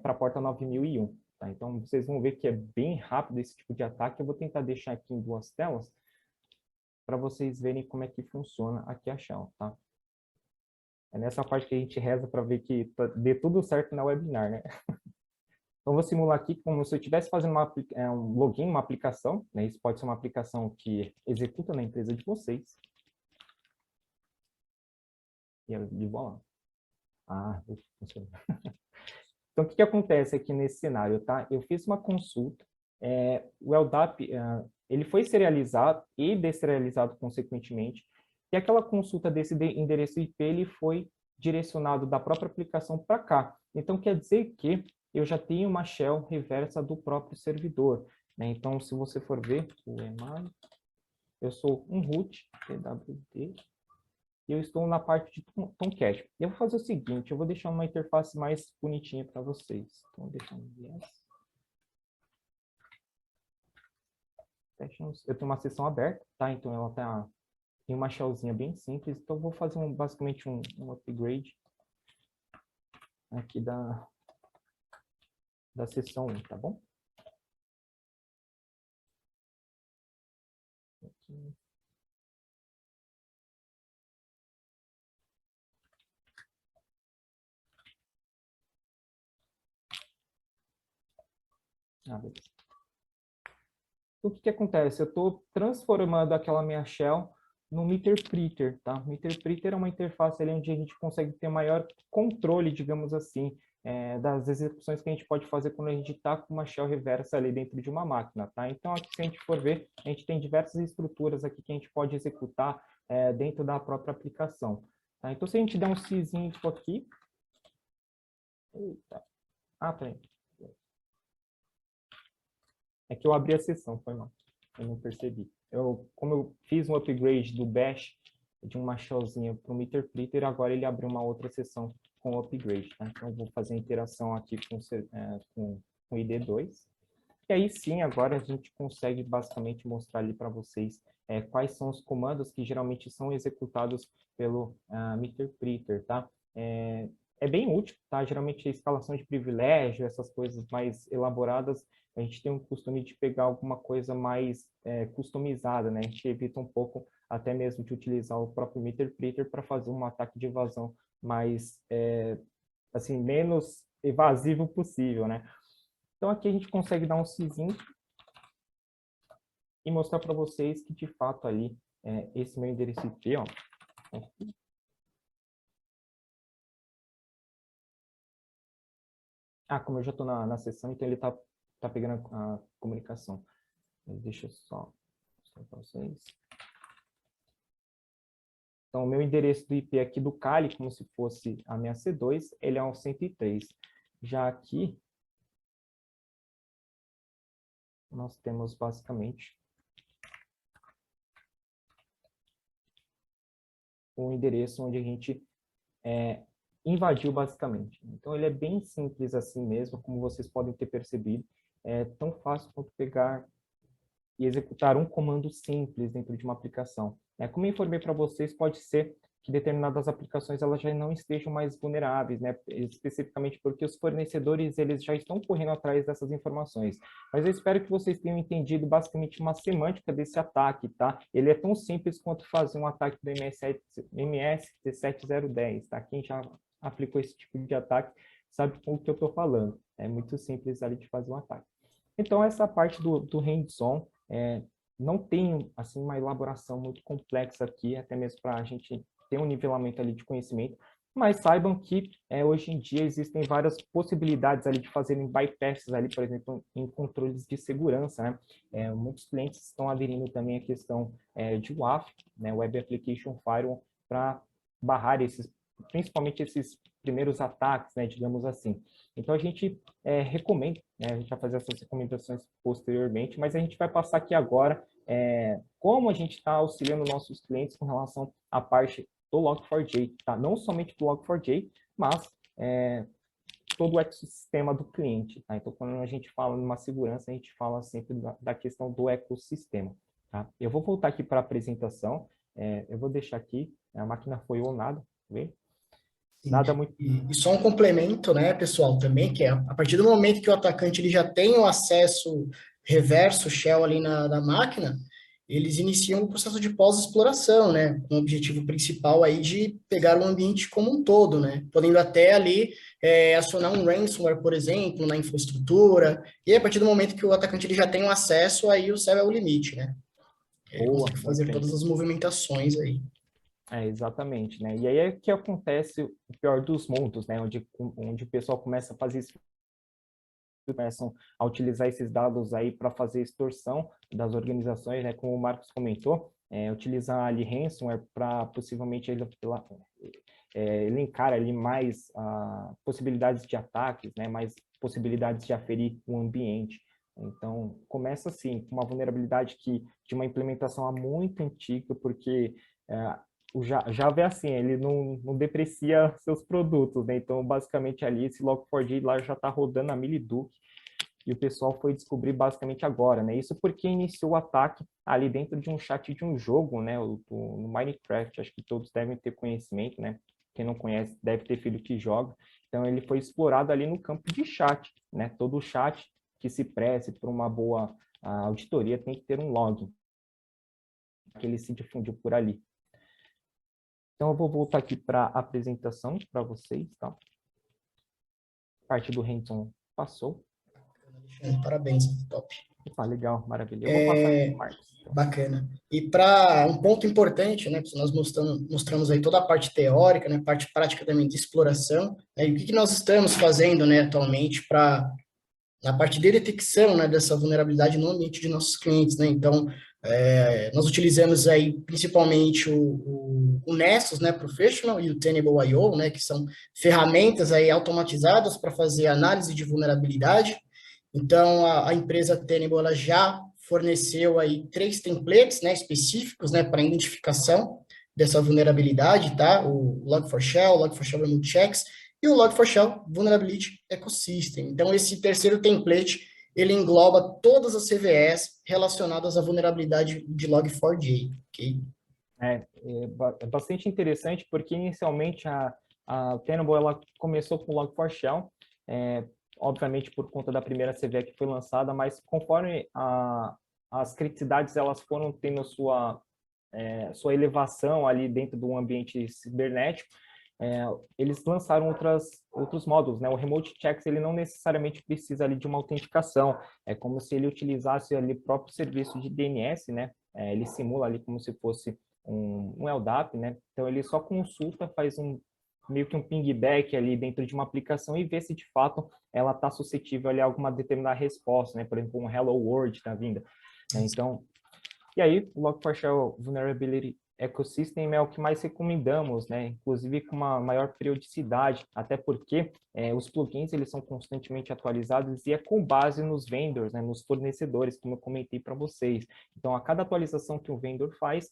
para a porta 9001, tá? Então, vocês vão ver que é bem rápido esse tipo de ataque. Eu vou tentar deixar aqui em 2 telas para vocês verem como é que funciona aqui a shell, tá? É nessa parte que a gente reza para ver que dê tudo certo na webinar, Então, vou simular aqui como se eu estivesse fazendo um login, uma aplicação, Isso pode ser uma aplicação que executa na empresa de vocês. E voilà. Ah, funcionou. Então, o que acontece aqui nesse cenário, tá? Eu fiz uma consulta, o LDAP, ele foi serializado e deserializado consequentemente, e aquela consulta desse endereço IP, ele foi direcionado da própria aplicação para cá. Então, quer dizer que eu já tenho uma shell reversa do próprio servidor, né? Então, se você for ver o EMAI, eu sou um root, TWD, e eu estou na parte de Tomcat. Eu vou fazer o seguinte, eu vou deixar uma interface mais bonitinha para vocês. Então, deixa eu eu tenho uma sessão aberta, tá? Então, ela tem uma shellzinha bem simples. Então, eu vou fazer basicamente um upgrade aqui da sessão 1, tá bom? Aqui. Beleza. O que acontece? Eu estou transformando aquela minha shell no meterpreter, tá? Meterpreter é uma interface ali onde a gente consegue ter maior controle, digamos assim, das execuções que a gente pode fazer quando a gente está com uma shell reversa ali dentro de uma máquina, tá? Então, aqui, se a gente for ver, a gente tem diversas estruturas aqui que a gente pode executar dentro da própria aplicação, tá? Então, se a gente der um sysinfo aqui... Eita. Peraí. É que eu abri a sessão, foi mal. Eu não percebi. Como eu fiz um upgrade do Bash de uma shellzinha para o meterpreter, agora ele abriu uma outra sessão com o upgrade. Tá? Então, eu vou fazer a interação aqui com o ID2. E aí sim, agora a gente consegue basicamente mostrar ali para vocês quais são os comandos que geralmente são executados pelo meterpreter, tá? É bem útil, tá? Geralmente a escalação de privilégio, essas coisas mais elaboradas, a gente tem um costume de pegar alguma coisa mais customizada, né? A gente evita um pouco até mesmo de utilizar o próprio meterpreter para fazer um ataque de evasão mais, assim, menos evasivo possível, né? Então aqui a gente consegue dar um sysinfo e mostrar para vocês que de fato ali, esse meu endereço IP, ó, aqui, como eu já estou na sessão, então ele está pegando a comunicação. Deixa eu só mostrar para vocês. Então, o meu endereço do IP aqui do Kali, como se fosse a minha C2, ele é um 103. Já aqui, nós temos basicamente o endereço onde a gente invadiu basicamente. Então, ele é bem simples assim mesmo, como vocês podem ter percebido. É tão fácil quanto pegar e executar um comando simples dentro de uma aplicação. Como eu informei para vocês, pode ser que determinadas aplicações elas já não estejam mais vulneráveis, né? Especificamente porque os fornecedores eles já estão correndo atrás dessas informações. Mas eu espero que vocês tenham entendido basicamente uma semântica desse ataque, tá? Ele é tão simples quanto fazer um ataque do MS-17010, tá? Quem já aplicou esse tipo de ataque sabe com o que eu estou falando. É muito simples ali de fazer um ataque. Então, essa parte do hands-on não tem assim, uma elaboração muito complexa aqui, até mesmo para a gente ter um nivelamento ali de conhecimento, mas saibam que hoje em dia existem várias possibilidades ali de fazerem bypasses ali, por exemplo, em controles de segurança, né? Muitos clientes estão aderindo também à questão de WAF, né? Web Application Firewall, para barrar principalmente esses primeiros ataques, né, digamos assim. Então, a gente recomenda, né, a gente vai fazer essas recomendações posteriormente, mas a gente vai passar aqui agora como a gente está auxiliando nossos clientes com relação à parte do Log4j, tá? Não somente do Log4j, mas todo o ecossistema do cliente, tá? Então, quando a gente fala numa segurança, a gente fala sempre da questão do ecossistema, tá? Eu vou voltar aqui para a apresentação, eu vou deixar aqui, a máquina foi onada, vê? Nada muito... E só um complemento, né, pessoal, também, que a partir do momento que o atacante ele já tem o acesso reverso, shell ali na máquina, eles iniciam o processo de pós-exploração, né, com o objetivo principal aí de pegar o ambiente como um todo, né, podendo até ali acionar um ransomware, por exemplo, na infraestrutura, e a partir do momento que o atacante ele já tem o acesso, aí o céu é o limite, né, ele consegue fazer todas as movimentações aí. Exatamente, né? E aí é que acontece o pior dos mundos, né? Onde o pessoal começa a fazer isso, começam a utilizar esses dados aí para fazer extorsão das organizações, né? Como o Marcos comentou, utilizar ali ransomware para possivelmente elencar ali mais possibilidades de ataques, né? Mais possibilidades de aferir o ambiente. Então, começa assim, com uma vulnerabilidade de uma implementação muito antiga, porque o Java é assim, ele não deprecia seus produtos, né? Então, basicamente ali, esse Log4j lá já está rodando a Miliduc, e o pessoal foi descobrir basicamente agora, né? Isso porque iniciou o ataque ali dentro de um chat de um jogo, né? No Minecraft, acho que todos devem ter conhecimento, né? Quem não conhece deve ter filho que joga. Então, ele foi explorado ali no campo de chat, né? Todo chat que se preze por uma boa auditoria tem que ter um log, que ele se difundiu por ali. Então, eu vou voltar aqui para a apresentação para vocês, tá? A parte do hands-on passou. Parabéns, top. Legal, maravilha. Eu vou passar aqui para o Marcos. Então. Bacana. E para um ponto importante, né, nós mostramos aí toda a parte teórica, né, parte prática também de exploração, né, e o que nós estamos fazendo, né, atualmente na parte de detecção, né, dessa vulnerabilidade no ambiente de nossos clientes, né? Então, nós utilizamos aí principalmente o Nessus, né, Professional, e o Tenable.io, né, que são ferramentas aí automatizadas para fazer análise de vulnerabilidade. Então, a empresa Tenable, ela já forneceu aí 3 templates, né, específicos, né, para identificação dessa vulnerabilidade, tá? O Log4Shell, Log4Shell Remote Checks e o Log4Shell Vulnerability Ecosystem. Então, esse terceiro template, ele engloba todas as CVEs relacionadas à vulnerabilidade de Log4j, ok? É bastante interessante, porque inicialmente a Tenable ela começou com o Log4Shell, obviamente por conta da primeira CVE que foi lançada, mas conforme as criticidades elas foram tendo sua elevação ali dentro do ambiente cibernético, eles lançaram outros módulos, né? O Remote Checks, ele não necessariamente precisa ali de uma autenticação, é como se ele utilizasse ali o próprio serviço de DNS, né? Ele simula ali como se fosse um LDAP, né? Então, ele só consulta, faz meio que um pingback ali dentro de uma aplicação e vê se, de fato, ela está suscetível ali a alguma determinada resposta, né? Por exemplo, um Hello World da vinda. Então, e aí, o Log4Shell Vulnerability Ecosystem é o que mais recomendamos, né? Inclusive com uma maior periodicidade, até porque os plugins eles são constantemente atualizados e é com base nos vendors, né? Nos fornecedores, como eu comentei para vocês. Então, a cada atualização que o vendor faz,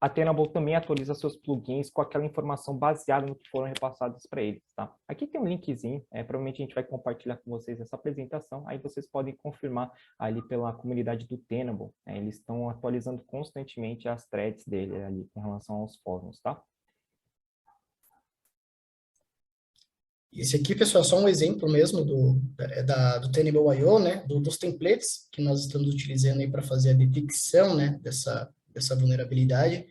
a Tenable também atualiza seus plugins com aquela informação baseada no que foram repassados para eles, tá? Aqui tem um linkzinho, provavelmente a gente vai compartilhar com vocês essa apresentação, aí vocês podem confirmar ali pela comunidade do Tenable, eles estão atualizando constantemente as threads dele ali com relação aos fóruns, tá? Esse aqui, pessoal, é só um exemplo mesmo do Tenable.io, né, dos templates que nós estamos utilizando aí para fazer a detecção, né, dessa vulnerabilidade,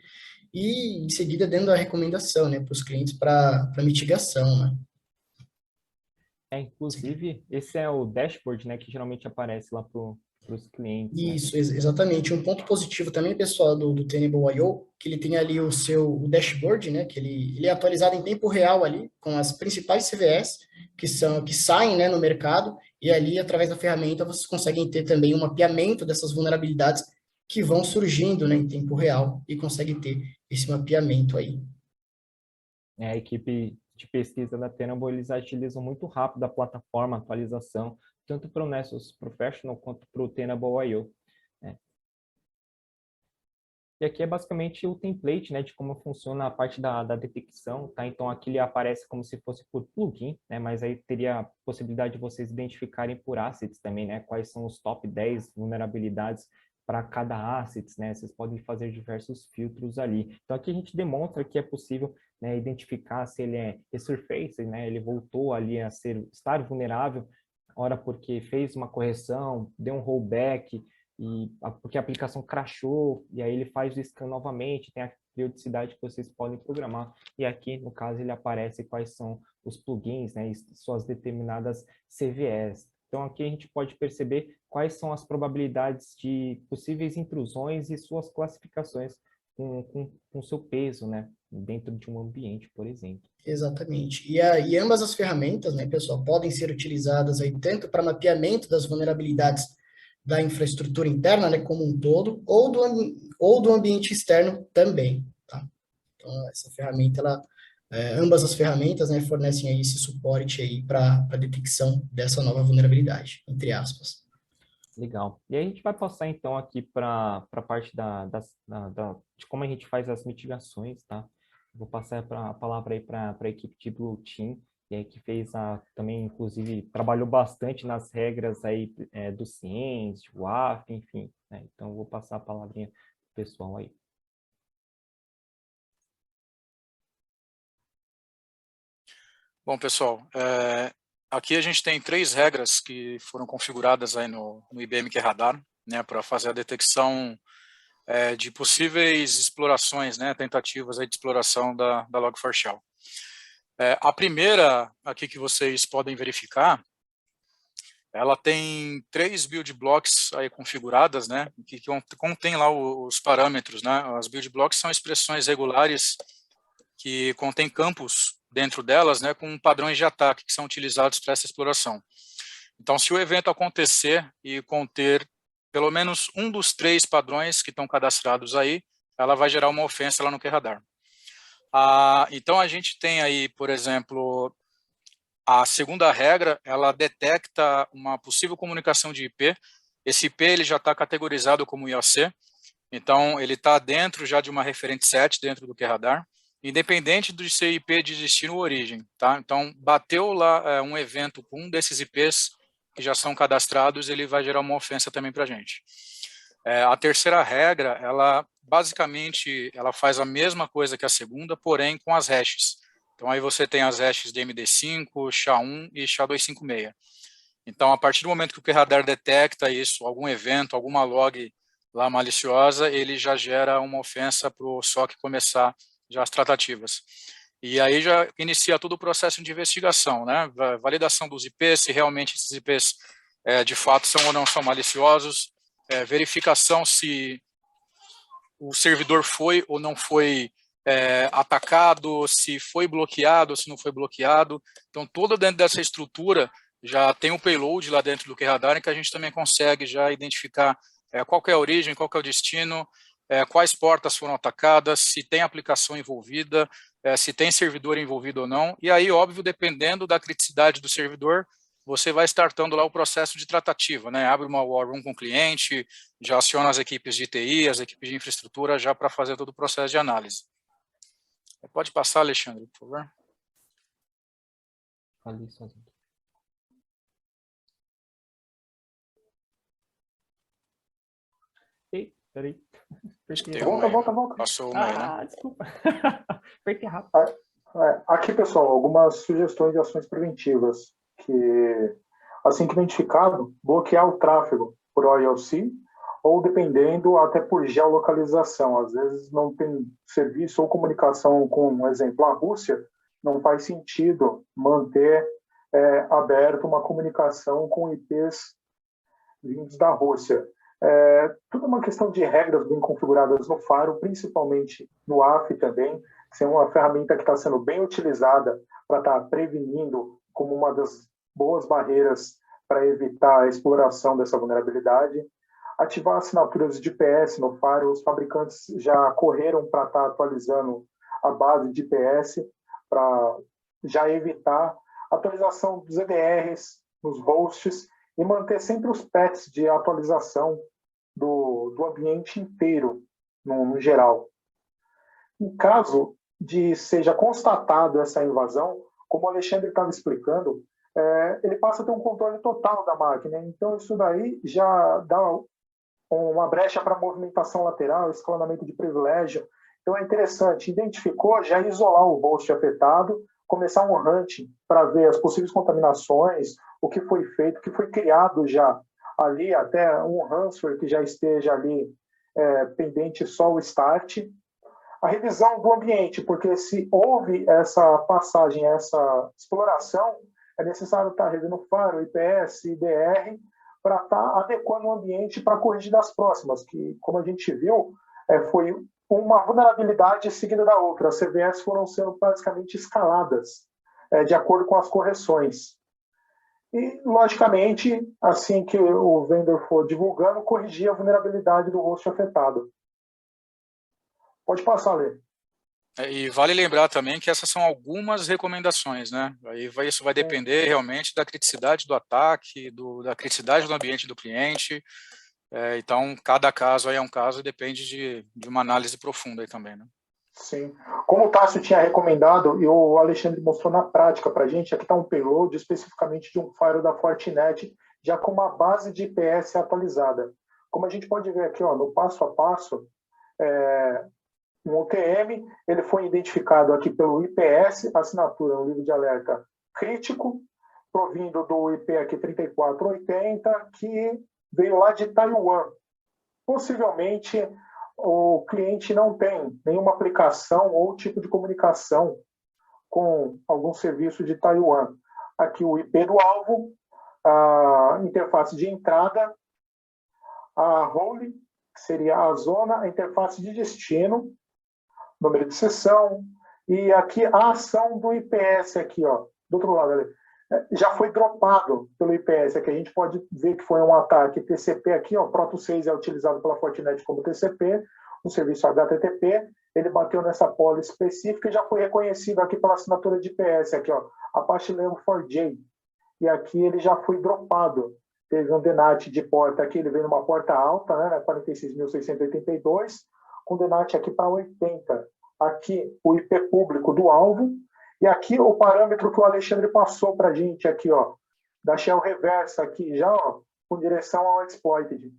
e em seguida dando a recomendação, né, para os clientes para mitigação, né. Inclusive, esse é o dashboard, né, que geralmente aparece lá para os clientes. Isso, né? Exatamente. Um ponto positivo também, pessoal, do Tenable.io, que ele tem ali o dashboard, né, que ele é atualizado em tempo real ali, com as principais CVEs que saem, né, no mercado, e ali, através da ferramenta, vocês conseguem ter também um mapeamento dessas vulnerabilidades que vão surgindo, né, em tempo real, e conseguem ter esse mapeamento aí. A equipe de pesquisa da Tenable, eles utilizam muito rápido a plataforma, a atualização, tanto para o Nessus Professional quanto para o Tenable.io. E aqui é basicamente o template, né, de como funciona a parte da detecção, tá? Então, aqui ele aparece como se fosse por plugin, né, mas aí teria a possibilidade de vocês identificarem por assets também, né, quais são os top 10 vulnerabilidades para cada assets, né, vocês podem fazer diversos filtros ali. Então, aqui a gente demonstra que é possível, né, identificar se ele é resurface, né, ele voltou ali a estar vulnerável, ora porque fez uma correção, deu um rollback, porque a aplicação crashou, e aí ele faz o scan novamente, tem a periodicidade que vocês podem programar, e aqui, no caso, ele aparece quais são os plugins, né, e suas determinadas CVEs. Então, aqui a gente pode perceber quais são as probabilidades de possíveis intrusões e suas classificações com o seu peso, né? Dentro de um ambiente, por exemplo. Exatamente. E ambas as ferramentas, né, pessoal, podem ser utilizadas aí tanto para mapeamento das vulnerabilidades da infraestrutura interna, né, como um todo, ou do ambiente externo também, tá? Então, essa ferramenta, ambas as ferramentas, né, fornecem aí esse suporte aí para a detecção dessa nova vulnerabilidade, entre aspas. Legal. E aí a gente vai passar então aqui para a parte de como a gente faz as mitigações, tá? Vou passar a palavra aí para a equipe de Blue Team, e aí que fez também, inclusive, trabalhou bastante nas regras aí do CIENS, do WAF, enfim, né? Então, eu vou passar a palavrinha pro pessoal aí. Bom, pessoal, aqui a gente tem 3 regras que foram configuradas aí no IBM QRadar, né, para fazer a detecção de possíveis explorações, né, tentativas aí de exploração da Log4Shell. A primeira aqui que vocês podem verificar, ela tem 3 build blocks aí configuradas, né, que contém lá os parâmetros, né. As build blocks são expressões regulares que contêm campos dentro delas, né, com padrões de ataque que são utilizados para essa exploração. Então, se o evento acontecer e conter pelo menos um dos 3 padrões que estão cadastrados aí, ela vai gerar uma ofensa lá no QRadar. Então, a gente tem aí, por exemplo, a segunda regra, ela detecta uma possível comunicação de IP. Esse IP ele já está categorizado como IOC, então ele está dentro já de uma referente set dentro do QRadar, independente de ser IP de destino ou origem, tá? Então, bateu lá um evento com um desses IPs que já são cadastrados, ele vai gerar uma ofensa também para a gente. A terceira regra, ela basicamente ela faz a mesma coisa que a segunda, porém com as hashes. Então, aí você tem as hashes de MD5, SHA-1 e SHA-256. Então, a partir do momento que o QRadar detecta isso, algum evento, alguma log lá maliciosa, ele já gera uma ofensa para o SOC começar já as tratativas. E aí já inicia todo o processo de investigação, né? Validação dos IPs, se realmente esses IPs de fato são ou não são maliciosos, verificação se o servidor foi ou não foi atacado, se foi bloqueado ou se não foi bloqueado. Então, toda dentro dessa estrutura já tem um payload lá dentro do QRadar em que a gente também consegue já identificar qual que é a origem, qual que é o destino, quais portas foram atacadas, se tem aplicação envolvida, se tem servidor envolvido ou não. E aí, óbvio, dependendo da criticidade do servidor, você vai startando lá o processo de tratativa, né? Abre uma war room com o cliente, já aciona as equipes de TI, as equipes de infraestrutura, já para fazer todo o processo de análise. Pode passar, Alexandre, por favor. Ali sozinho. Ei, peraí. Volta. Passou uma aí, né? Desculpa. Apertei rápido. Aqui, pessoal, algumas sugestões de ações preventivas que, assim que identificado, bloquear o tráfego por OILC ou, dependendo, até por geolocalização. Às vezes não tem serviço ou comunicação com, um exemplo, a Rússia, não faz sentido manter aberto uma comunicação com IPs vindos da Rússia. Tudo uma questão de regras bem configuradas no Faro, principalmente no AF também, que é uma ferramenta que está sendo bem utilizada para estar prevenindo como uma das boas barreiras para evitar a exploração dessa vulnerabilidade. Ativar assinaturas de IPS no Faro, os fabricantes já correram para estar atualizando a base de IPS para já evitar a atualização dos EDRs nos hosts e manter sempre os patches de atualização do ambiente inteiro, no geral. Em caso de seja constatado essa invasão, como o Alexandre estava explicando, ele passa a ter um controle total da máquina. Então, isso daí já dá uma brecha para movimentação lateral, escalonamento de privilégio. Então, é interessante, identificou, já isolar o host afetado, começar um hunting para ver as possíveis contaminações, o que foi feito, o que foi criado já ali, até um ransomware que já esteja ali pendente só o start. A revisão do ambiente, porque se houve essa passagem, essa exploração, é necessário estar revendo o Faro, IPS, IDR, para estar adequando o ambiente para corrigir das próximas, que, como a gente viu, foi uma vulnerabilidade seguida da outra. As CVEs foram sendo basicamente escaladas de acordo com as correções. E, logicamente, assim que o vendor for divulgando, corrigir a vulnerabilidade do host afetado. Pode passar, Lê. E vale lembrar também que essas são algumas recomendações, né? Isso vai depender realmente da criticidade do ataque, da criticidade do ambiente do cliente. Então, cada caso aí é um caso e depende de uma análise profunda aí também, né? Sim. Como o Tássio tinha recomendado, e o Alexandre mostrou na prática para a gente, aqui está um payload especificamente de um firewall da Fortinet, já com uma base de IPS atualizada. Como a gente pode ver aqui, ó, no passo a passo, um OTM, ele foi identificado aqui pelo IPS, assinatura, um livro de alerta crítico, provindo do IP aqui 3480, que veio lá de Taiwan. Possivelmente, o cliente não tem nenhuma aplicação ou tipo de comunicação com algum serviço de Taiwan. Aqui o IP do alvo, a interface de entrada, a role, que seria a zona, a interface de destino, número de sessão, e aqui a ação do IPS aqui, ó, do outro lado ali. Já foi dropado pelo IPS, aqui a gente pode ver que foi um ataque TCP aqui, ó, Proto 6 é utilizado pela Fortinet como TCP, o serviço HTTP, ele bateu nessa pole específica e já foi reconhecido aqui pela assinatura de IPS, aqui, ó, Apache Leo4j, e aqui ele já foi dropado. Teve um DNAT de porta aqui, ele veio numa porta alta, né, 46.682, com DNAT aqui para 80. Aqui o IP público do alvo, e aqui o parâmetro que o Alexandre passou para a gente aqui, ó, da shell reversa aqui, já ó, com direção ao exploited,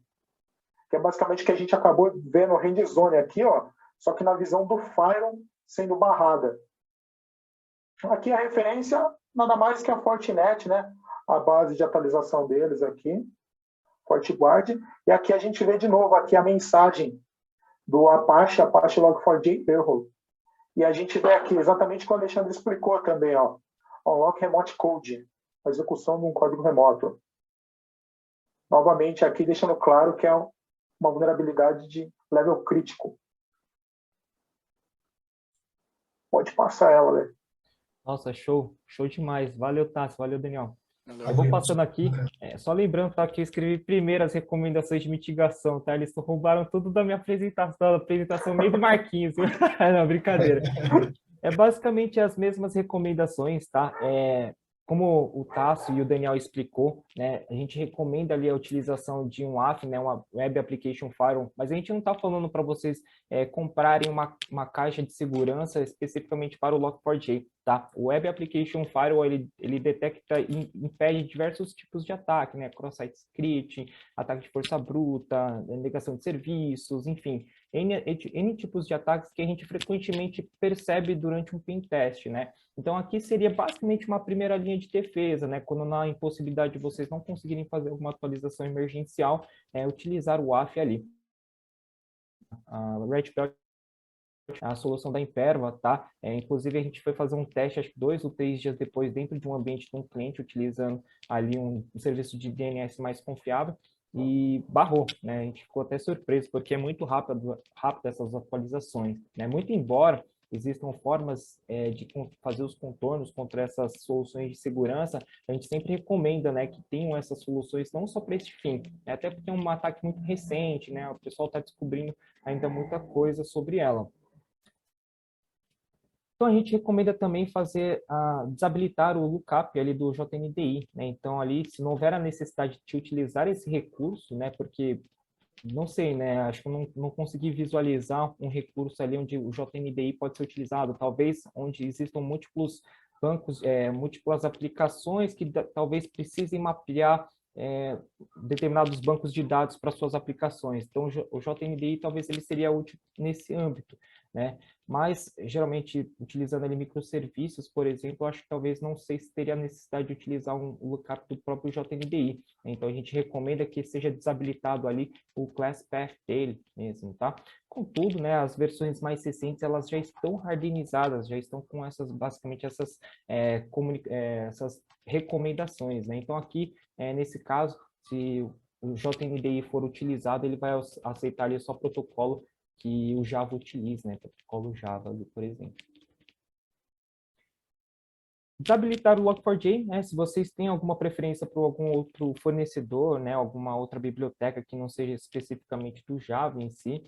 que é basicamente o que a gente acabou vendo no range zone aqui, ó, só que na visão do firewall sendo barrada. Aqui a referência, nada mais que a Fortinet, né, a base de atualização deles aqui, FortiGuard, e aqui a gente vê de novo aqui a mensagem do Apache Log4j error. E a gente vê aqui exatamente o que o Alexandre explicou também, ó, Unlock Remote Code, a execução de um código remoto. Novamente aqui deixando claro que é uma vulnerabilidade de level crítico. Pode passar ela, né? Nossa, show demais. Valeu, Tássio, valeu, Daniel. Eu vou passando aqui, só lembrando, tá, que eu escrevi primeiro as recomendações de mitigação, tá? Eles roubaram tudo da minha apresentação, meio do Marquinhos. Não, brincadeira. É basicamente as mesmas recomendações, tá? Como o Tássio e o Daniel explicou, né, a gente recomenda ali a utilização de um WAF, né, uma Web Application Firewall, mas a gente não está falando para vocês comprarem uma caixa de segurança especificamente para o Log4j, tá? O Web Application Firewall, ele detecta e impede diversos tipos de ataque, né, cross-site scripting, ataque de força bruta, negação de serviços, enfim, N tipos de ataques que a gente frequentemente percebe durante um pen test, né? Então, aqui seria basicamente uma primeira linha de defesa, né? Quando na impossibilidade de vocês não conseguirem fazer alguma atualização emergencial, utilizar o WAF ali. A Red Belt, a solução da Imperva, tá? Inclusive, a gente foi fazer um teste, acho que 2 ou 3 dias depois, dentro de um ambiente de um cliente, utilizando ali um serviço de DNS mais confiável, e barrou, né? A gente ficou até surpreso, porque é muito rápido essas atualizações, né? Muito embora existam formas de fazer os contornos contra essas soluções de segurança, a gente sempre recomenda, né, que tenham essas soluções não só para esse fim, né? Até porque é um ataque muito recente, né? O pessoal está descobrindo ainda muita coisa sobre ela. Então, a gente recomenda também desabilitar o lookup ali do JNDI, né? Então, ali, se não houver a necessidade de utilizar esse recurso, né? Porque, não sei, né? Acho que eu não consegui visualizar um recurso ali onde o JNDI pode ser utilizado. Talvez onde existam múltiplos bancos, múltiplas aplicações que talvez precisem mapear determinados bancos de dados para suas aplicações. Então, o JNDI talvez ele seria útil nesse âmbito, né? Mas, geralmente, utilizando ali microserviços, por exemplo, eu acho que talvez não sei se teria necessidade de utilizar um lookup do próprio JNDI. Então, a gente recomenda que seja desabilitado ali o class path dele mesmo, tá? Contudo, né, as versões mais recentes, elas já estão hardenizadas, já estão com basicamente essas recomendações, né? Então, aqui, nesse caso, se o JNDI for utilizado, ele vai aceitar ali só protocolo que o Java utiliza, né? Protocolo Java, por exemplo. Desabilitar o Log4j, né? Se vocês têm alguma preferência por algum outro fornecedor, né? Alguma outra biblioteca que não seja especificamente do Java em si,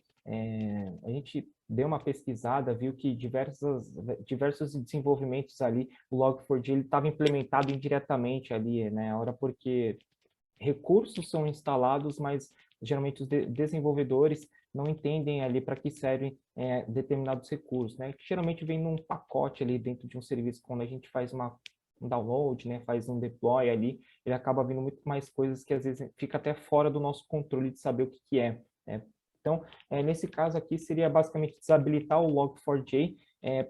a gente deu uma pesquisada, viu que diversos desenvolvimentos ali, o Log4j estava implementado indiretamente ali, né? Ora porque recursos são instalados, mas geralmente os desenvolvedores não entendem ali para que servem determinados recursos, né? Que geralmente vem num pacote ali dentro de um serviço, quando a gente faz um download, né? Faz um deploy ali, ele acaba vindo muito mais coisas que às vezes fica até fora do nosso controle de saber o que é, né? Então, nesse caso aqui, seria basicamente desabilitar o Log4j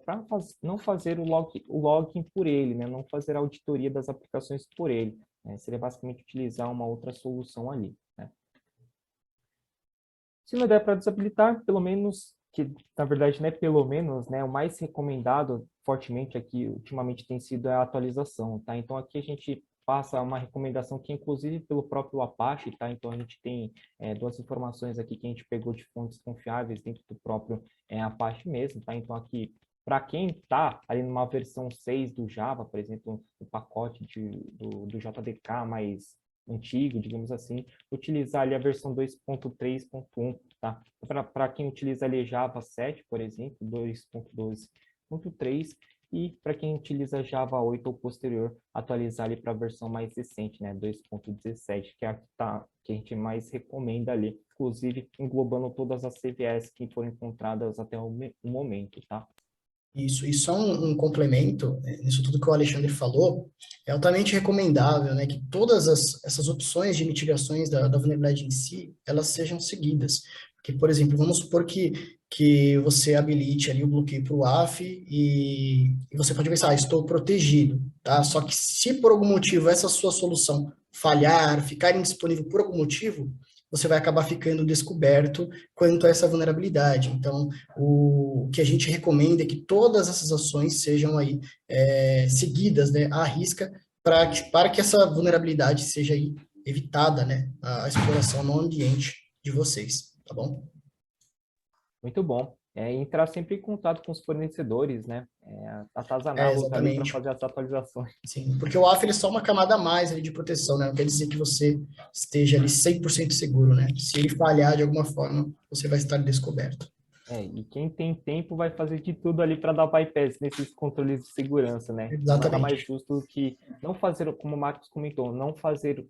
para não fazer o login por ele, né? Não fazer a auditoria das aplicações por ele. Seria basicamente utilizar uma outra solução ali, né? Se não der para desabilitar, pelo menos, que na verdade não é pelo menos, né? O mais recomendado fortemente aqui, ultimamente, tem sido a atualização, tá? Então aqui a gente passa uma recomendação que inclusive pelo próprio Apache, tá? Então a gente tem duas informações aqui que a gente pegou de fontes confiáveis dentro do próprio Apache mesmo, tá? Então aqui, para quem está ali numa versão 6 do Java, por exemplo, o pacote do JDK mais antigo, digamos assim, utilizar ali a versão 2.3.1, tá? Para quem utiliza ali Java 7, por exemplo, 2.12.3, e para quem utiliza Java 8 ou posterior, atualizar ali para a versão mais recente, né, 2.17, que é a que a gente mais recomenda ali, inclusive englobando todas as CVEs que foram encontradas até o momento, tá? Isso, e só um complemento, nisso tudo que o Alexandre falou, é altamente recomendável, né, que todas essas opções de mitigações da vulnerabilidade em si, elas sejam seguidas. Porque, por exemplo, vamos supor que você habilite ali o bloqueio para o AF e você pode pensar, estou protegido, tá? Só que se por algum motivo essa sua solução falhar, ficar indisponível por algum motivo, você vai acabar ficando descoberto quanto a essa vulnerabilidade. Então, o que a gente recomenda é que todas essas ações sejam aí seguidas, né, à risca, para que essa vulnerabilidade seja aí evitada, né, a exploração no ambiente de vocês, tá bom? Muito bom. Entrar sempre em contato com os fornecedores, né? Atazaná-los ali para Exatamente. fazer as atualizações. Sim, porque o AF ele é só uma camada a mais ali de proteção, né? Não quer dizer que você esteja ali 100% seguro, né? Se ele falhar de alguma forma, você vai estar descoberto. E quem tem tempo vai fazer de tudo ali para dar bypass nesses controles de segurança, né? Nada mais Exatamente. justo do que não fazer, como o Marcos comentou, não fazer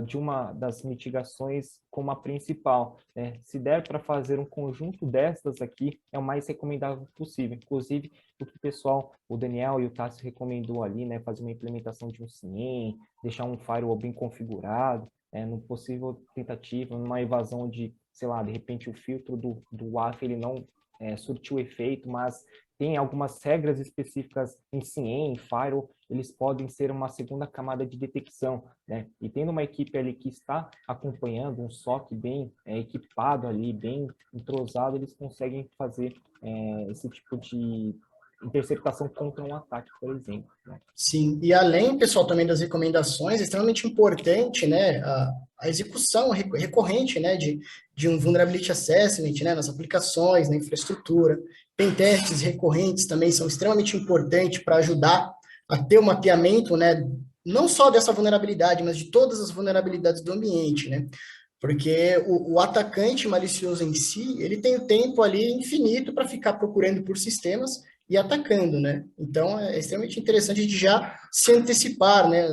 de uma das mitigações como a principal, né? Se der para fazer um conjunto destas aqui, é o mais recomendável possível. Inclusive, o que o pessoal, o Daniel e o Tássio recomendou ali, né? Fazer uma implementação de um CIEM, deixar um firewall bem configurado, no possível tentativa, numa evasão de, sei lá, de repente o filtro do WAF ele não surtiu efeito, mas tem algumas regras específicas em CIEM, em Firewall, eles podem ser uma segunda camada de detecção, né? E tendo uma equipe ali que está acompanhando, um SOC bem equipado ali, bem entrosado, eles conseguem fazer esse tipo de interceptação contra um ataque, por exemplo, né? Sim, e além, pessoal, também das recomendações, é extremamente importante, né, a execução recorrente, né, de um vulnerability assessment, né, nas aplicações, na infraestrutura. Pentests recorrentes também são extremamente importantes para ajudar a ter um mapeamento, né, não só dessa vulnerabilidade, mas de todas as vulnerabilidades do ambiente, né, porque o atacante malicioso em si, ele tem o tempo ali infinito para ficar procurando por sistemas e atacando, né? Então, é extremamente interessante a gente já se antecipar, né,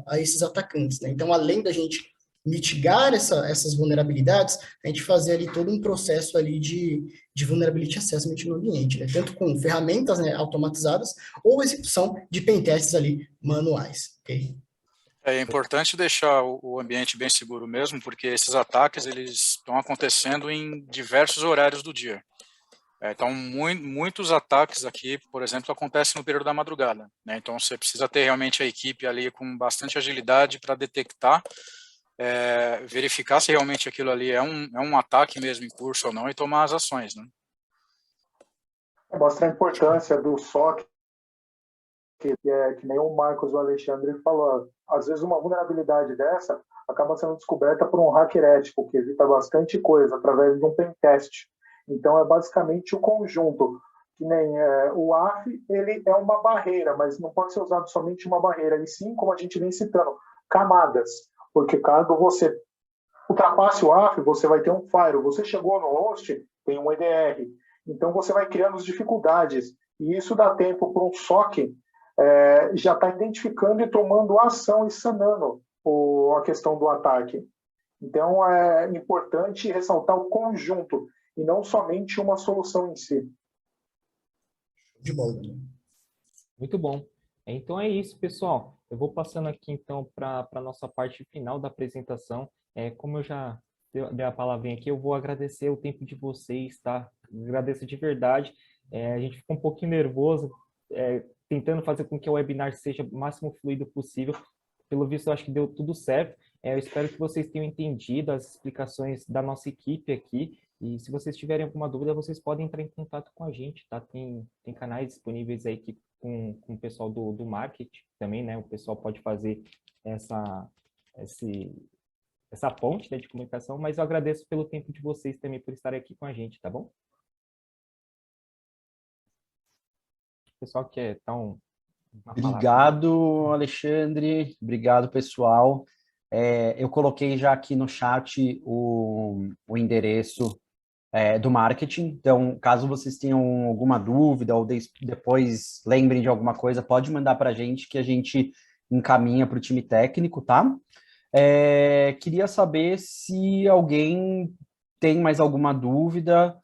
a esses atacantes, né? Então, além da gente mitigar essas vulnerabilidades, a gente fazer ali todo um processo ali de vulnerability assessment no ambiente, né? Tanto com ferramentas, né, automatizadas ou execução de pentests ali manuais, ok? É importante deixar o ambiente bem seguro mesmo, porque esses ataques eles estão acontecendo em diversos horários do dia. Então, muitos ataques aqui, por exemplo, acontecem no período da madrugada, né? Então, você precisa ter realmente a equipe ali com bastante agilidade para detectar, verificar se realmente aquilo ali é um ataque mesmo em curso ou não e tomar as ações, né? Mostra a importância do SOC, que nem o Marcos e o Alexandre falou. Às vezes, uma vulnerabilidade dessa acaba sendo descoberta por um hacker ético, que evita bastante coisa através de um pentest. Então, é basicamente o conjunto, que nem o AF, ele é uma barreira, mas não pode ser usado somente uma barreira, e sim, como a gente vem citando, camadas, porque caso você ultrapasse o AF, você vai ter um firewall, você chegou no host, tem um EDR, então você vai criando as dificuldades, e isso dá tempo para um SOC já está identificando e tomando ação e sanando a questão do ataque. Então, é importante ressaltar o conjunto e não somente uma solução em si. De bola. Muito bom. Então é isso, pessoal. Eu vou passando aqui, então, para a nossa parte final da apresentação. Como eu já dei a palavrinha aqui, eu vou agradecer o tempo de vocês, tá? Agradeço de verdade. A gente ficou um pouquinho nervoso, tentando fazer com que o webinar seja o máximo fluido possível. Pelo visto, eu acho que deu tudo certo. Eu espero que vocês tenham entendido as explicações da nossa equipe aqui. E se vocês tiverem alguma dúvida, vocês podem entrar em contato com a gente, tá? Tem canais disponíveis aí com o pessoal do marketing também, né? O pessoal pode fazer essa ponte, né, de comunicação, mas eu agradeço pelo tempo de vocês também por estarem aqui com a gente, tá bom? O pessoal quer dar uma Obrigado, Alexandre. Obrigado, pessoal. Eu coloquei já aqui no chat o endereço do marketing. Então, caso vocês tenham alguma dúvida ou depois lembrem de alguma coisa, pode mandar para a gente que a gente encaminha para o time técnico, tá? Queria saber se alguém tem mais alguma dúvida.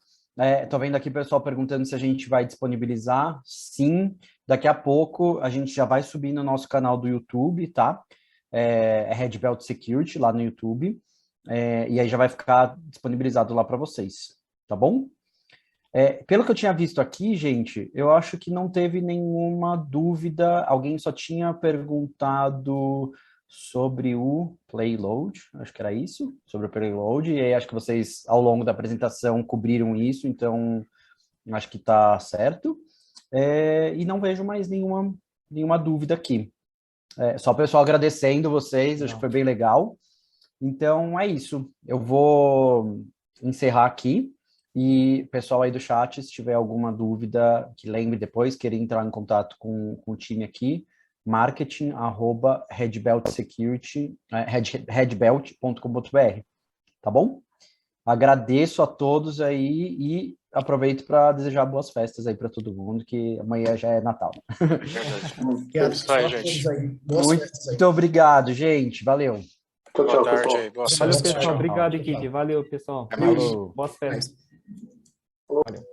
Tô vendo aqui o pessoal perguntando se a gente vai disponibilizar. Sim, daqui a pouco a gente já vai subir no nosso canal do YouTube, tá? Red Belt Security lá no YouTube. E aí já vai ficar disponibilizado lá para vocês, tá bom? Pelo que eu tinha visto aqui, gente, eu acho que não teve nenhuma dúvida. Alguém só tinha perguntado sobre o payload, acho que era isso, sobre o payload, e aí acho que vocês, ao longo da apresentação, cobriram isso, então acho que está certo. E não vejo mais nenhuma dúvida aqui. Só o pessoal agradecendo vocês, acho que foi bem legal. Então, é isso. Eu vou encerrar aqui. E, pessoal aí do chat, se tiver alguma dúvida, que lembre depois, querer entrar em contato com o time aqui, marketing@redbeltsecurity.com.br, tá bom? Agradeço a todos aí e aproveito para desejar boas festas aí para todo mundo, que amanhã já é Natal. Obrigado, pessoal, a todos aí. Boas festas aí. Muito obrigado, gente. Valeu. Tchau, Boa tarde pessoal. aí. Boa Valeu, sorte. pessoal. Obrigado, equipe. Valeu, pessoal. Até mais. Boas festas. Mais. Valeu.